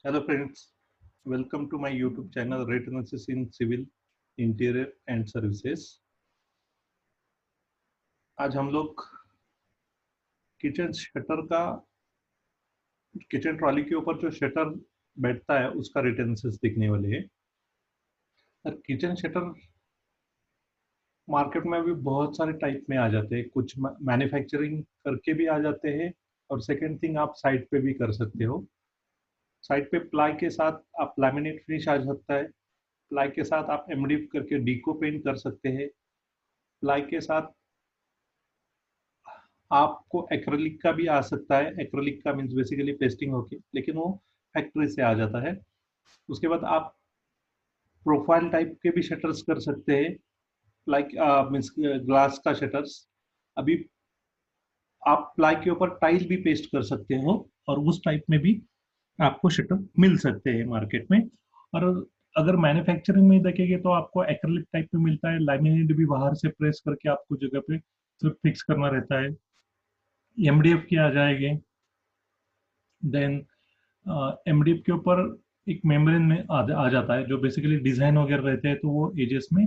Hello friends, welcome to my YouTube channel Rate Analysis in Civil Interior and Services। आज हम लोग kitchen shutter का kitchen trolley के ऊपर जो शटर बैठता है उसका रेट एनालिसिस देखने वाले हैं। और किचन शटर मार्केट में अभी बहुत सारे टाइप में आ जाते हैं, कुछ मैन्युफैक्चरिंग करके भी आ जाते हैं और सेकेंड थिंग आप साइड पे भी कर सकते हो। साइड पे प्लाई के साथ आप लैमिनेट फिनिश आ सकता है, प्लाई के साथ आप एमडीएफ करके डीको पेंट कर सकते हैं, प्लाई के साथ आपको एक्रेलिक का भी आ सकता है। एक्रेलिक का मीन्स बेसिकली पेस्टिंग होके, लेकिन वो फैक्ट्री से आ जाता है। उसके बाद आप प्रोफाइल टाइप के भी शटर्स कर सकते हैं, लाइक मीन्स ग्लास का शटर्स। अभी आप प्लाई के ऊपर टाइल भी पेस्ट कर सकते हो और उस टाइप में भी आपको शटर मिल सकते हैं मार्केट में। और अगर मैन्युफैक्चरिंग में देखेंगे तो आपको एक्रेलिक टाइप में मिलता है, लैमिनेट भी बाहर से प्रेस करके आपको जगह पे सिर्फ फिक्स करना रहता है। एमडीएफ की आ जाएगी, देन एमडीएफ के ऊपर एक मेम्ब्रेन में आ जाता है जो बेसिकली डिजाइन वगैरह रहते हैं, तो वो एजेस में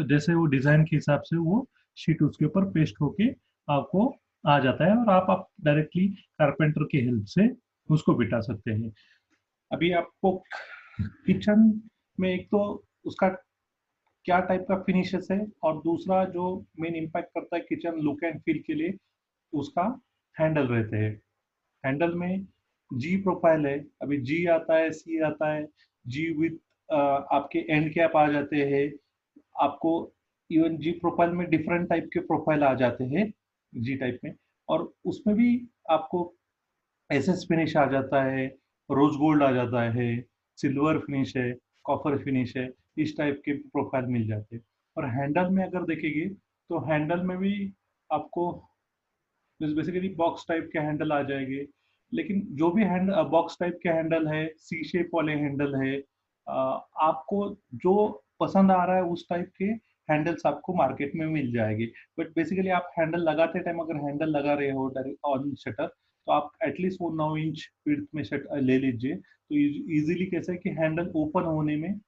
जैसे वो डिजाइन के हिसाब से वो शीट उसके ऊपर पेस्ट होके आपको आ जाता है और आप डायरेक्टली कारपेंटर की हेल्प से उसको बिठा सकते हैं। अभी आपको किचन में एक तो उसका क्या टाइप का फिनिशेस है, और दूसरा जो मेन इम्पैक्ट करता है किचन लुक एंड फील के लिए, उसका हैंडल रहते हैं। हैंडल में जी प्रोफाइल है, अभी जी आता है, सी आता है, जी विथ आपके एंड कैप आ जाते हैं। आपको इवन जी प्रोफाइल में डिफरेंट टाइप के प्रोफाइल आ जाते हैं जी टाइप में, और उसमें भी आपको एसएस फिनिश आ जाता है, रोज गोल्ड आ जाता है, सिल्वर फिनिश है, कॉपर फिनिश है, इस टाइप के प्रोफाइल मिल जाते हैं। और हैंडल में अगर देखेंगे तो हैंडल में भी आपको बेसिकली बॉक्स टाइप के हैंडल आ जाएंगे। लेकिन जो भी हैंड बॉक्स टाइप के हैंडल है, सी शेप वाले हैंडल है, आपको जो पसंद आ रहा है उस टाइप के हैंडल्स आपको मार्केट में मिल जाएंगे। बट बेसिकली आप हैंडल लगाते टाइम अगर हैंडल लगा रहे हो डायरेक्ट ऑन शटर, तो आप एटलीस्ट वो 9 इंच विड्थ में शट ले लीजिए, तो इजीली कैसे है कि हैंडल ओपन होने में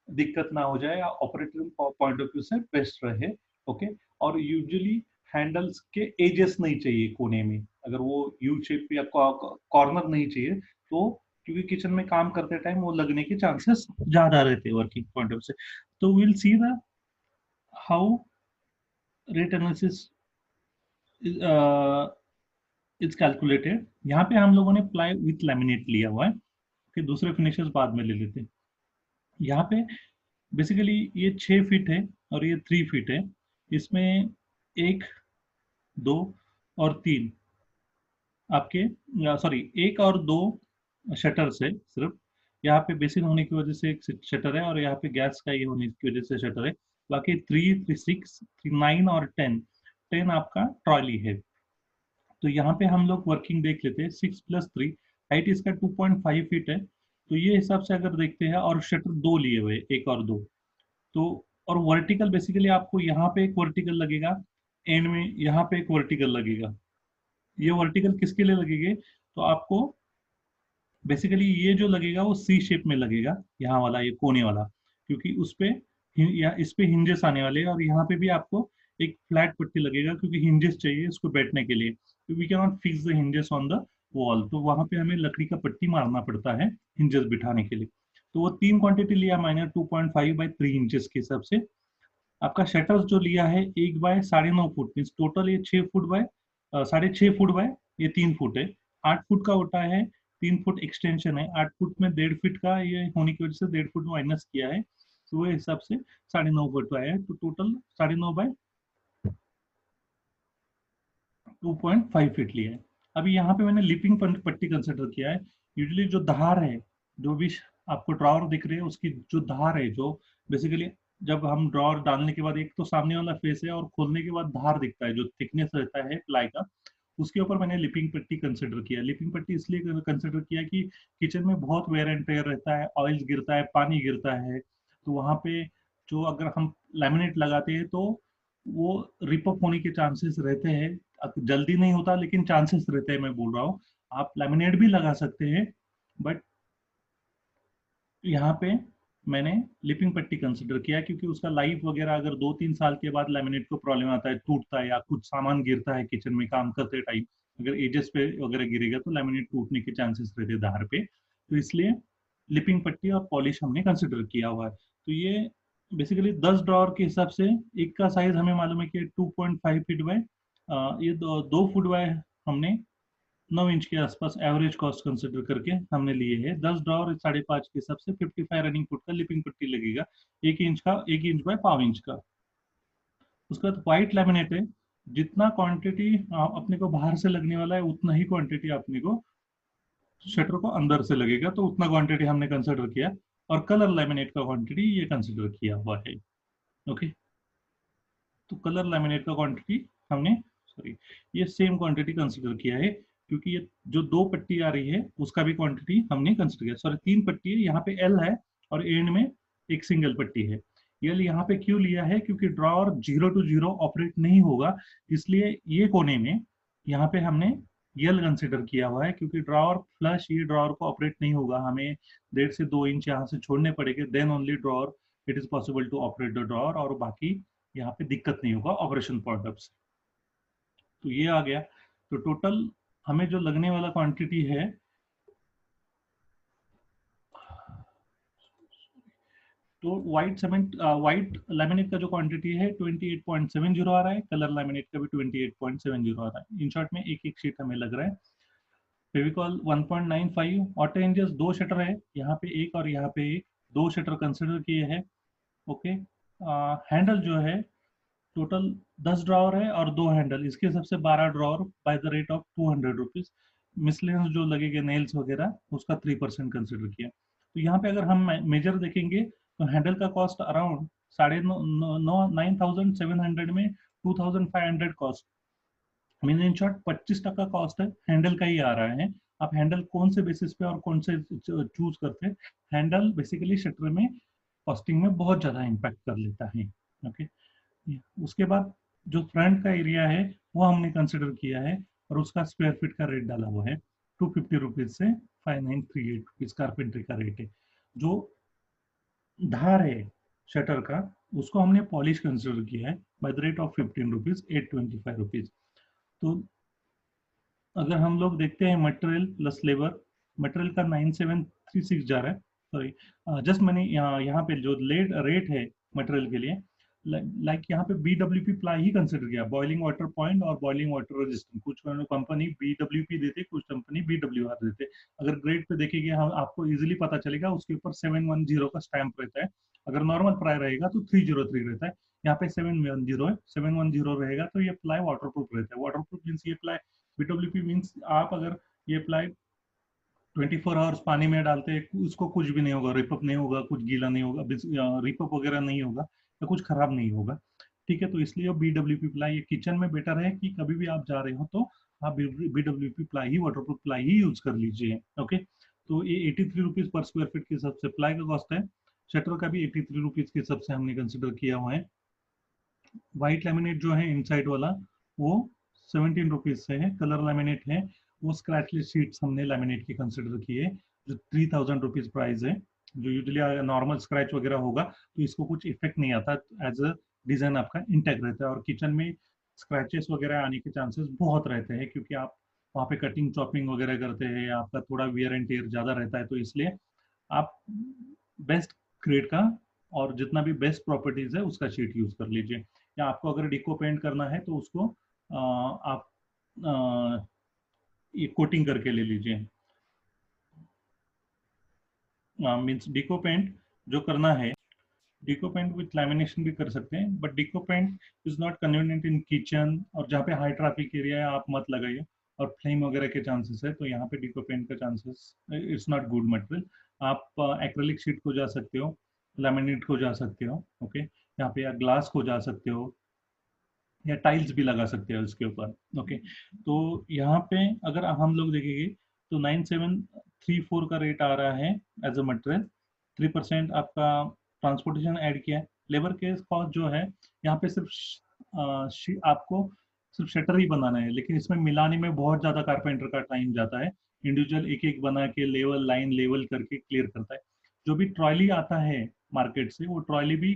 दिक्कत ना हो जाए, या ऑपरेटर पॉइंट ऑफ व्यू से बेस्ट रहे। ओके। और यूजुअली हैंडल्स के एजेस नहीं चाहिए कोने में, अगर वो यू शेप या कॉर्नर नहीं चाहिए, तो क्योंकि किचन में काम करते टाइम वो लगने के चांसेस ज्यादा रहते हैं वर्किंग पॉइंट ऑफ से। तो will see the how rate analysis is calculated. यहाँ पे हम लोगों ने प्लाई विथ लैमिनेट लिया हुआ है, फिर दूसरे फिनिशेस बाद में ले लेते हैं। यहाँ पे बेसिकली ये 6 फीट है और ये 3 फीट है। इसमें एक, दो और तीन आपके, सॉरी, एक और दो शटर से सिर्फ। यहाँ पे बेसिन होने की वजह से एक शटर है और यहाँ पे गैस का ये होने की वजह से शटर है। बाकी 3, 3, 6, 9 और 10, 10 आपका ट्रॉली है। तो यहाँ पे हम लोग वर्किंग देख लेते हैं। 6+3, हाइट इसका 2.5 फीट है। तो ये हिसाब से अगर देखते हैं, और शटर दो लिए हुए, एक और दो, तो और वर्टिकल बेसिकली आपको यहाँ पे एक वर्टिकल लगेगा, एंड में यहाँ पे एक वर्टिकल लगेगा। ये वर्टिकल किसके लिए लगेंगे, तो आपको बेसिकली ये जो लगेगा वो सी शेप में लगेगा, यहाँ वाला ये कोने वाला, क्योंकि उस पे या इस पे हिंजेस आने वाले हैं, और यहाँ पे भी आपको एक फ्लैट पट्टी लगेगा क्योंकि हिंजेस चाहिए इसको बैठने के लिए। We can not fix the hinges on the wall, तो वहां पे हमें लकड़ी का पट्टी मारना पड़ता है हिंजेस बिठाने के लिए। तो वो तीन क्वांटिटी लिया मैंने 2.5 बाई 3 इंचेस के हिसाब से। आपका शटर्स जो लिया है 1 बाय 9.5 फुट, मीन टोटल ये 6 फुट बाय 6.5 फुट बाय ये 3 फुट है। 8 फुट का होता है, 3 फुट एक्सटेंशन है। 8 फुट में 1.5 फीट का ये होने की वजह से 1.5 फुट माइनस किया है, तो वो हिसाब से 9.5 फुट आया है। तो टोटल 9.5 फीट लिया है। अभी यहाँ पे मैंने लिपिंग पट्टी कंसिडर किया है। यूजुअली जो धार है, जो भी आपको ड्रॉवर दिख रही है उसकी जो धार है, जो बेसिकली जब हम ड्रॉवर डालने के बाद एक तो सामने वाला फेस है और खोलने के बाद धार दिखता है, जो थिकनेस रहता है प्लाई का, उसके ऊपर मैंने लिपिंग पट्टी कंसिडर किया। लिपिंग पट्टी इसलिए कंसिडर किया कि किचन में बहुत वेयर एंड टेयर रहता है, ऑयल गिरता है, पानी गिरता है, तो वहां पे जो अगर हम लैमिनेट लगाते हैं तो वो रिपअप होने के चांसेस रहते हैं। जल्दी नहीं होता लेकिन चांसेस रहते हैं, मैं बोल रहा हूँ। आप लैमिनेट भी लगा सकते हैं, बट यहाँ पे मैंने लिपिंग पट्टी कंसिडर किया क्योंकि उसका लाइफ वगैरह अगर 2-3 साल के बाद लैमिनेट को प्रॉब्लम आता है, टूटता है या कुछ सामान गिरता है किचन में काम करते टाइम, अगर एजेस पे वगैरह गिरेगा तो लैमिनेट टूटने के चांसेस रहते हैं धार पे। तो इसलिए लिपिंग पट्टी और पॉलिश हमने कंसिडर किया हुआ है। तो ये बेसिकली 10 ड्रॉअर के हिसाब से एक का साइज हमें मालूम है कि 2.5 फीट बाय ये 2 फुट बाय हमने 9 इंच के आसपास एवरेज कॉस्ट कंसिडर करके हमने लिए है। 10 ड्रॉर 5.5 के हिसाब से 55 रनिंग फुट का लिपिंग पट्टी लगेगा, 1 इंच का, 1 इंच बाय 1/4 इंच का। उसके बाद व्हाइट लैमिनेट है, जितना क्वांटिटी अपने को बाहर से लगने वाला है उतना ही क्वांटिटी अपने को शटर को अंदर से लगेगा, तो उतना क्वांटिटी हमने कंसिडर किया। और कलर लैमिनेट का क्वांटिटी ये कंसिडर किया हुआ है। ओके, तो कलर लैमिनेट का क्वांटिटी हमने, सॉरी, ये सेम क्वांटिटी कंसिडर किया है क्योंकि ये जो 2 पट्टी आ रही है उसका भी क्वांटिटी हमने कंसिडर किया। सॉरी, 3 पट्टी है, यहाँ पे एल है और एंड में एक सिंगल पट्टी है। एल यहाँ पे क्यों लिया है, क्योंकि ड्रॉअर 0 to 0 ऑपरेट नहीं होगा, इसलिए ये कोने में यहाँ पे हमने यल कंसिडर किया हुआ है, क्योंकि ड्रॉअर फ्लश ये ड्रॉअर को ऑपरेट नहीं होगा, हमें 1.5 से 2 इंच यहाँ से छोड़ने पड़ेंगे, then only drawer it is possible to operate the drawer, और बाकी यहाँ पे दिक्कत नहीं होगा ऑपरेशन पॉइंट ऑफ से। तो ये आ गया। तो टोटल हमें जो लगने वाला क्वांटिटी है, तो व्हाइट लैमिनेट का जो क्वांटिटी है 28.70 आ रहा है, कलर लैमिनेट का भी 28.70 आ रहा है। इन शॉर्ट में एक एक शीट हमें लग रहा है। फेविकॉल 1.95, ऑटो इंजेस 2 शटर है, यहाँ पे एक और यहाँ पे एक, 2 शटर कंसिडर किए हैं। ओके, हैंडल जो है टोटल 10 ड्रॉवर है और 2 हैंडल, इसके हिसाब से 12 drawer by the rate of 200 rupees. Miscellaneous जो लगेगा नेल्स वगैरह उसका 3% कंसिडर किया। तो यहाँ पे अगर हम मेजर देखेंगे तो हैंडल का कॉस्ट अराउंड 9,700 में 2,500 cost, mean in short 25% cost है हैंडल का ही आ रहा है। आप हैंडल कौन से बेसिस पे और कौन से चूज करते हैं, हैंडल बेसिकली शटर में कॉस्टिंग में बहुत ज्यादा इम्पैक्ट कर लेता है। ओके, उसके बाद जो फ्रंट का एरिया है वो हमने कंसिडर किया है और उसका स्क्वायर फीट का रेट डाला हुआ है 250 रुपीज से 5938 रुपीज कारपेंट्री का रेट है। जो धार है शटर का उसको हमने पॉलिश कंसिडर किया है bye the rate of 15 rupees 825 rupees. तो अगर हम लोग देखते हैं मटेरियल प्लस लेबर, मटेरियल का 9736 जा रहा है, सॉरी जस्ट मैंने यहाँ पे जो रेट है मटेरियल के लिए, लाइक यहाँ पे BWP प्लाई ही कंसिडर किया, बॉइलिंग वाटर पॉइंट और बॉइलिंग वाटर रेजिस्टेंट। कुछ कंपनी BWP देते, कुछ कंपनी BWR देते। अगर ग्रेड पे देखेंगे हम, आपको इजीली पता चलेगा, उसके ऊपर 710 का स्टैंप रहता है। अगर नॉर्मल प्लाई रहेगा तो 303 रहता है, यहाँ पे 710 है, 710 रहेगा तो ये प्लाई वाटरप्रूफ रहता है। वाटरप्रूफ मीन्स ये प्लाई, BWP मीन्स आप अगर ये प्लाई 24 आवर्स पानी में डालते हैं उसको कुछ भी नहीं होगा, रिपअप नहीं होगा, कुछ गीला नहीं होगा, रिपअप वगैरह नहीं होगा या कुछ खराब नहीं होगा। ठीक है, तो इसलिए BWP प्लाई ये किचन में बेटर है कि कभी भी आप जा रहे हो तो आप BWP प्लाई ही, वाटरप्रूफ प्लाई ही यूज कर लीजिए। ओके, तो ये 83 रुपीज पर स्क्वायर फीट के हिसाब से प्लाई का कॉस्ट है। शटर का भी 83 रुपीज के हिसाब से हमने कंसिडर किया हुआ है। व्हाइट लैमिनेट जो है इनसाइड वाला वो 17 रुपीज से है। कलर लैमिनेट है वो स्क्रैचलेस शीट्स हमने लैमिनेट की कंसिडर किए, जो 3000 रुपीज प्राइस है। जो यूजुअली नॉर्मल स्क्रैच वगैरह होगा तो इसको कुछ इफेक्ट नहीं आता, एज अ डिजाइन आपका इंटैक्ट रहता है। और किचन में स्क्रैचेस वगैरह आने के चांसेस बहुत रहते हैं क्योंकि आप वहाँ पे कटिंग चॉपिंग वगैरह करते हैं, आपका थोड़ा वियर एंड टेयर ज्यादा रहता है। तो इसलिए आप बेस्ट ग्रेड का और जितना भी बेस्ट प्रॉपर्टीज है उसका शीट यूज कर लीजिए। या आपको अगर डिको पेंट करना है तो उसको आप ये कोटिंग करके ले लीजिए। मीन्स डिको पेंट जो करना है, डिको पेंट विथ लैमिनेशन भी कर सकते हैं, but deco paint is not convenient in kitchen, और जहाँ पे हाई ट्रैफिक एरिया है आप मत लगाइए और फ्लेम वगैरह के चांसेस है, तो यहाँ पे डिको पेंट का chances it's not good material. आप एक्रेलिक शीट को जा सकते हो, लैमिनेट को जा सकते हो, ओके, यहाँ पे या ग्लास को जा सकते हो या टाइल्स भी लगा सकते हो इसके ऊपर। ओके, तो यहाँ पे अगर हम लोग देखेंगे तो 9734 का रेट आ रहा है एज अ मटेरियल। 3% आपका ट्रांसपोर्टेशन ऐड किया है। लेबर के कॉस्ट जो है यहाँ पे सिर्फ आपको सिर्फ शटर ही बनाना है, लेकिन इसमें मिलाने में बहुत ज्यादा कारपेंटर का टाइम जाता है। इंडिविजुअल एक एक बना के लेवल लाइन लेवल करके क्लियर करता है। जो भी ट्रॉली आता है मार्केट से, वो ट्रॉली भी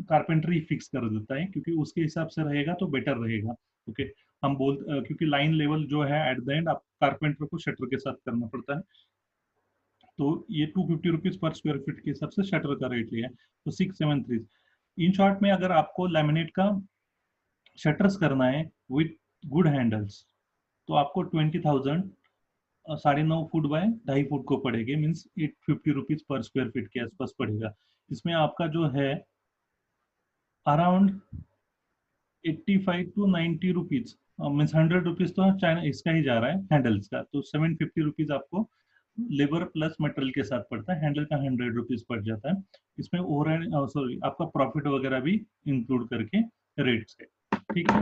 कारपेंटरी फिक्स कर देता है, क्योंकि उसके हिसाब से रहेगा तो बेटर रहेगा। ओके, क्योंकि लाइन लेवल जो है एट द एंड आप कारपेंटर को शटर के साथ करना पड़ता है। तो ये 250 रुपीज पर स्क्वायर फीट के हिसाब से शटर का रेट लिया है, तो 673। इन शॉर्ट में अगर आपको लैमिनेट का शटर्स करना है विथ गुड हैंडल्स, तो आपको 20,000 9.5 फुट बाय 2.5 फुट को पड़ेगी, means 850 rupees per square feet के आसपास पड़ेगा। इसमें आपका जो है around 85 to 90 rupees, means 100 rupees तो चाइना इसका ही जा रहा है हैंडल्स का, तो 750 रुपीज आपको लेबर प्लस मटेरियल के साथ पड़ता है। हैंडल का 100 रुपीज पड़ जाता है। इसमें ओवर सॉरी आपका प्रॉफिट वगैरह भी इंक्लूड करके रेट्स है। ठीक है,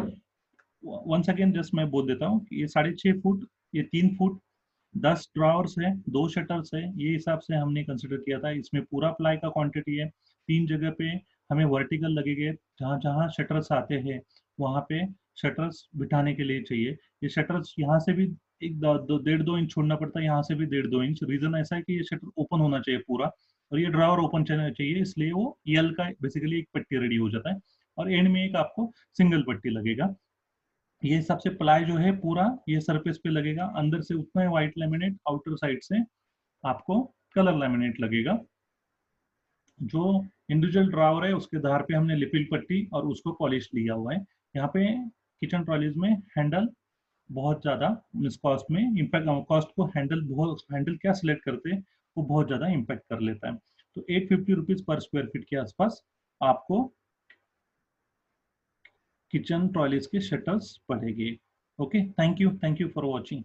वंस अगेन जस्ट मैं बोल देता हूँ कि ये 6.5 फुट, ये 3 फुट, 10 ड्रॉवर्स है, 2 शटर्स है, ये हिसाब से हमने कंसिडर किया था। इसमें पूरा प्लाई का क्वांटिटी है। 3 जगह पे हमें वर्टिकल लगेंगे, जहाँ जहाँ शटर्स आते हैं वहाँ पे शटर्स बिठाने के लिए चाहिए। ये शटर्स यहाँ से भी 1.5-2 इंच छोड़ना पड़ता है, यहाँ से भी 1.5-2 इंच। रीजन ऐसा है कि ये शटर ओपन होना चाहिए पूरा, और ये ड्रॉवर ओपन चाहिए, इसलिए वो यल का बेसिकली एक पट्टी रेडी हो जाता है, और एंड में एक आपको सिंगल पट्टी लगेगा। ये सबसे प्लाई जो है पूरा ये सरफेस पे लगेगा, अंदर से उतना ही व्हाइट लेमिनेट, आउटर साइड से आपको कलर लेमिनेट लगेगा। जो इंडिविजुअल ड्रावर है उसके धार पे हमने लिपिल पट्टी और उसको पॉलिश लिया हुआ है। यहाँ पे किचन ट्रॉलीज में हैंडल बहुत ज्यादा इस कॉस्ट में इम्पैक्ट, कॉस्ट को हैंडल क्या सिलेक्ट करते हैं वो बहुत ज्यादा इम्पैक्ट कर लेता है। तो 850 रुपीज पर स्क्वायर फीट के आसपास आपको किचन ट्रॉलीज के शटर्स पड़ेंगे। Okay, thank you for watching.